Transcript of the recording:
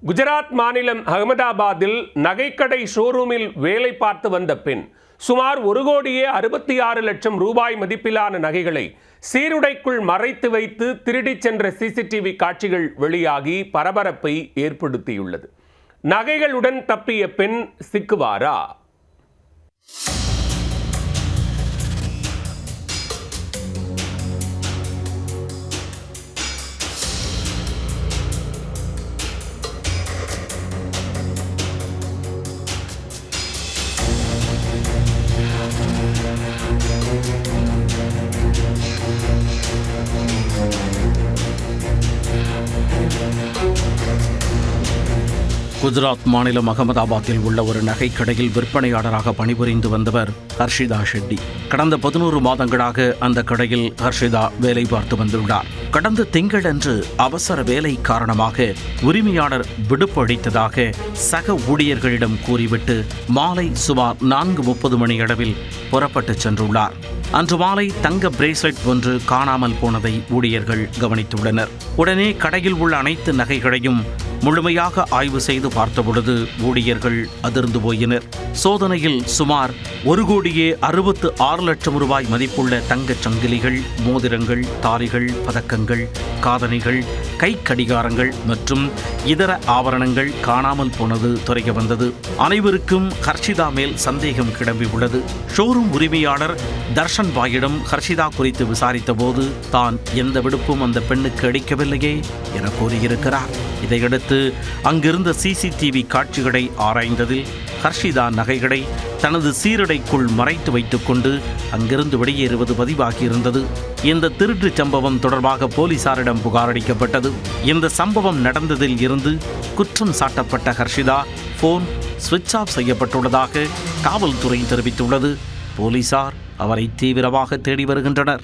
குஜராத் மாநிலம் அகமதாபாத்தில் நகைக்கடை ஷோரூமில் வேலை பார்த்து வந்த பெண் சுமார் 1,66,00,000 ரூபாய் மதிப்பிலான நகைகளை சீருடைக்குள் மறைத்து வைத்து திருடிச் சென்ற சிசிடிவி காட்சிகள் வெளியாகி பரபரப்பை ஏற்படுத்தியுள்ளது. நகைகளுடன் தப்பிய பெண் சிக்குவாரா? குஜராத் மாநிலம் அகமதாபாத்தில் உள்ள ஒரு நகைக்கடையில் விற்பனையாளராக பணிபுரிந்து வந்தவர் ஹர்ஷிதா ஷெட்டி. கடந்த 11 மாதங்களாக அந்த கடையில் ஹர்ஷிதா வேலை பார்த்து வந்துள்ளார். கடந்த திங்களன்று அவசர வேலை காரணமாக உரிமையாளர் விடுப்பு அளித்ததாக சக ஊழியர்களிடம் கூறிவிட்டு மாலை சுமார் 4:30 மணியளவில் புறப்பட்டு சென்றுள்ளார். அன்று மாலை தங்க பிரேஸ்லெட் ஒன்று காணாமல் போனதை ஊழியர்கள் கவனித்துள்ளனர். உடனே கடையில் உள்ள அனைத்து நகைகளையும் முழுமையாக ஆய்வு செய்து பார்த்தபொழுது ஊழியர்கள் அதிர்ந்து போயினர். சோதனையில் சுமார் 1,66,00,000 ரூபாய் மதிப்புள்ள தங்கச் சங்கிலிகள், மோதிரங்கள், தாலிகள், பதக்கங்கள், காதணிகள், கை கடிகாரங்கள் மற்றும் இதர ஆபரணங்கள் காணாமல் போனது தெரிய வந்தது. அனைவருக்கும் ஹர்ஷிதா மேல் சந்தேகம் கிளம்பியுள்ளது. ஷோரூம் உரிமையாளர் தர்ஷன் பாயிடம் ஹர்ஷிதா குறித்து விசாரித்த போது தான் எந்த விடுப்பும் அந்த பெண்ணுக்கு அளிக்கவில்லையே என கூறியிருக்கிறார். இதையடுத்து அங்கிருந்த சிசிடிவி காட்சிகளை ஆராய்ந்ததில் ஹர்ஷிதா நகைகளை தனது சீருடைக்குள் மறைத்து வைத்துக் கொண்டு அங்கிருந்து வெளியேறுவது பதிவாகியிருந்தது. இந்த திருட்டு சம்பவம் தொடர்பாக போலீசாரிடம் புகார் அளிக்கப்பட்டது. இந்த சம்பவம் நடந்ததில் இருந்து குற்றம் சாட்டப்பட்ட ஹர்ஷிதா போன் சுவிட்ச் ஆஃப் செய்யப்பட்டுள்ளதாக காவல்துறை தெரிவித்துள்ளது. போலீசார் அவரை தீவிரமாக தேடி வருகின்றனர்.